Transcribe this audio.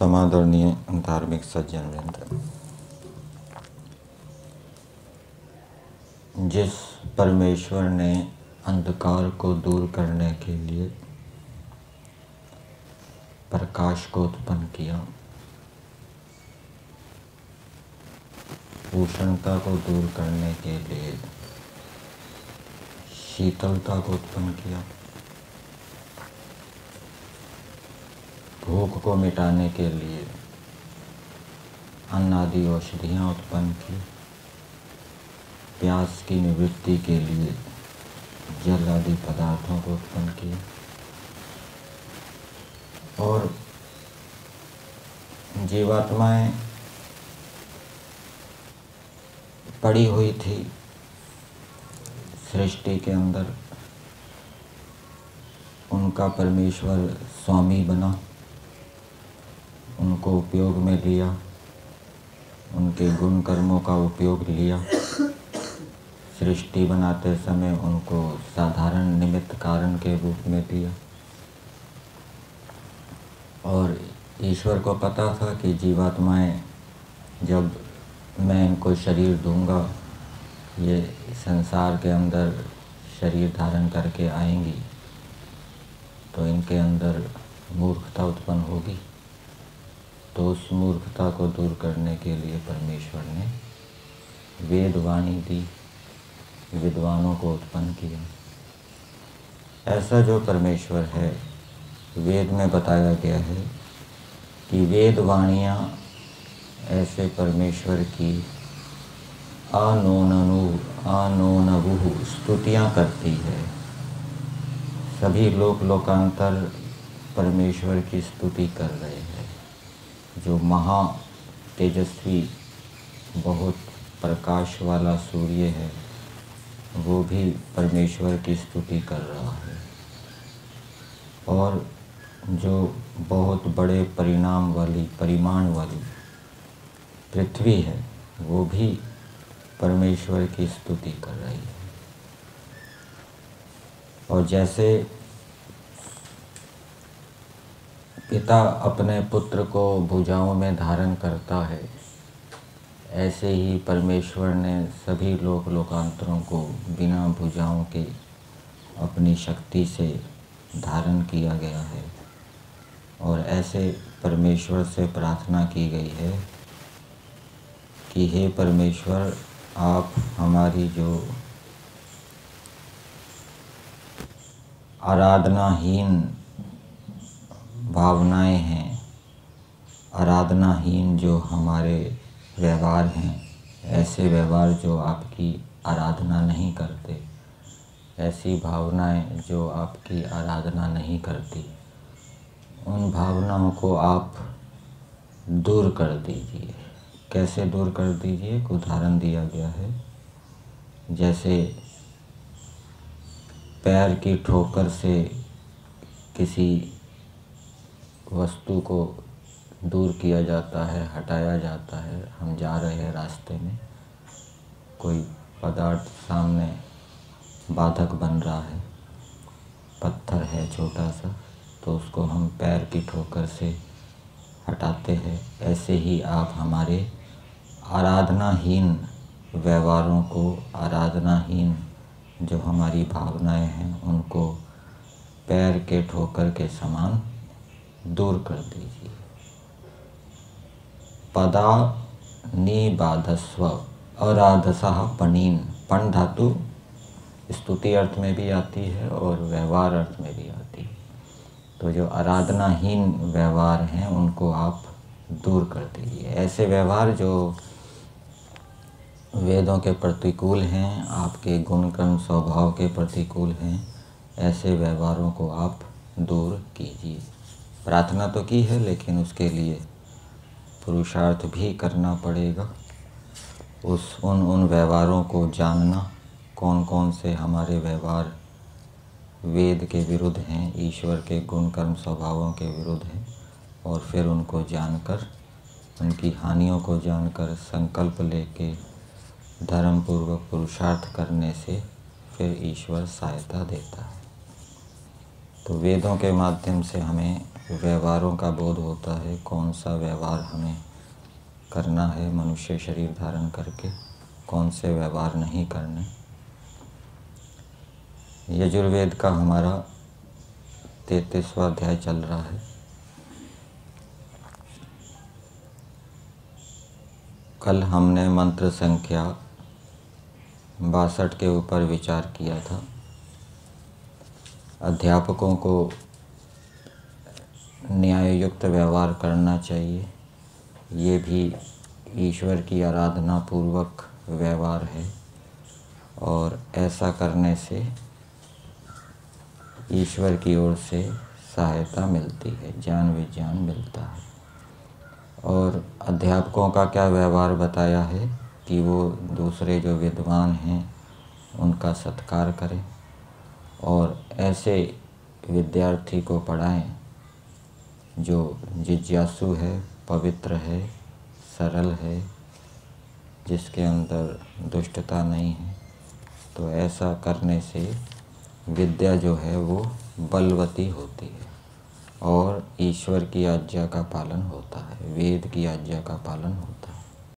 समादरणीय धार्मिक सज्जनवृंद, जिस परमेश्वर ने अंधकार को दूर करने के लिए प्रकाश को उत्पन्न किया, उष्णता को दूर करने के लिए शीतलता को उत्पन्न किया, भूख को मिटाने के लिए अन्न आदि औषधियाँ उत्पन्न की, प्यास की निवृत्ति के लिए जल आदि पदार्थों को उत्पन्न किया और जीवात्माएं पड़ी हुई थी सृष्टि के अंदर। उनका परमेश्वर स्वामी बना, उनको उपयोग में लिया, उनके गुण कर्मों का उपयोग लिया। सृष्टि बनाते समय उनको साधारण निमित्त कारण के रूप में लिया और ईश्वर को पता था कि जीवात्माएं जब मैं इनको शरीर दूंगा, ये संसार के अंदर शरीर धारण करके आएंगी तो इनके अंदर मूर्खता उत्पन्न होगी। तो उस मूर्खता को दूर करने के लिए परमेश्वर ने वेदवाणी दी, विद्वानों को उत्पन्न किया। ऐसा जो परमेश्वर है, वेद में बताया गया है कि वेदवाणियाँ ऐसे परमेश्वर की अनोनवुः स्तुतियाँ करती है। सभी लोकांतर परमेश्वर की स्तुति कर रहे हैं। जो महा तेजस्वी बहुत प्रकाश वाला सूर्य है, वो भी परमेश्वर की स्तुति कर रहा है और जो बहुत बड़े परिमाण वाली पृथ्वी है, वो भी परमेश्वर की स्तुति कर रही है। और जैसे पिता अपने पुत्र को भुजाओं में धारण करता है, ऐसे ही परमेश्वर ने सभी लोकांतरों को बिना भुजाओं के अपनी शक्ति से धारण किया गया है। और ऐसे परमेश्वर से प्रार्थना की गई है कि हे परमेश्वर, आप हमारी जो आराधनाहीन भावनाएं हैं, आराधनाहीन जो हमारे व्यवहार हैं, ऐसे व्यवहार जो आपकी आराधना नहीं करते, ऐसी भावनाएं जो आपकी आराधना नहीं करती, उन भावनाओं को आप दूर कर दीजिए। कैसे दूर कर दीजिए? एक उदाहरण दिया गया है। जैसे पैर की ठोकर से किसी वस्तु को दूर किया जाता है, हटाया जाता है। हम जा रहे हैं रास्ते में, कोई पदार्थ सामने बाधक बन रहा है, पत्थर है छोटा सा, तो उसको हम पैर की ठोकर से हटाते हैं। ऐसे ही आप हमारे आराधनाहीन व्यवहारों को, आराधनाहीन जो हमारी भावनाएं हैं, उनको पैर के ठोकर के समान दूर कर दीजिए। पदा निबाधस्व अराधसः पणीन। पण धातु स्तुति अर्थ में भी आती है और व्यवहार अर्थ में भी आती है। तो जो आराधनाहीन व्यवहार हैं, उनको आप दूर कर दीजिए। ऐसे व्यवहार जो वेदों के प्रतिकूल हैं, आपके गुण कर्म स्वभाव के प्रतिकूल हैं, ऐसे व्यवहारों को आप दूर कीजिए। प्रार्थना तो की है, लेकिन उसके लिए पुरुषार्थ भी करना पड़ेगा। उन व्यवहारों को जानना, कौन कौन से हमारे व्यवहार वेद के विरुद्ध हैं, ईश्वर के गुण कर्म स्वभावों के विरुद्ध हैं, और फिर उनको जानकर, उनकी हानियों को जानकर संकल्प लेके धर्मपूर्वक पुरुषार्थ करने से फिर ईश्वर सहायता देता है। तो वेदों के माध्यम से हमें व्यवहारों का बोध होता है, कौन सा व्यवहार हमें करना है मनुष्य शरीर धारण करके, कौन से व्यवहार नहीं करने। यजुर्वेद का हमारा 33वां अध्याय चल रहा है। कल हमने मंत्र संख्या 62 के ऊपर विचार किया था। अध्यापकों को न्याययुक्त व्यवहार करना चाहिए, ये भी ईश्वर की आराधना पूर्वक व्यवहार है, और ऐसा करने से ईश्वर की ओर से सहायता मिलती है, ज्ञान विज्ञान मिलता है। और अध्यापकों का क्या व्यवहार बताया है कि वो दूसरे जो विद्वान हैं उनका सत्कार करें और ऐसे विद्यार्थी को पढ़ाएं जो जिज्ञासु है, पवित्र है, सरल है, जिसके अंदर दुष्टता नहीं है। तो ऐसा करने से विद्या जो है वो बलवती होती है और ईश्वर की आज्ञा का पालन होता है, वेद की आज्ञा का पालन होता है।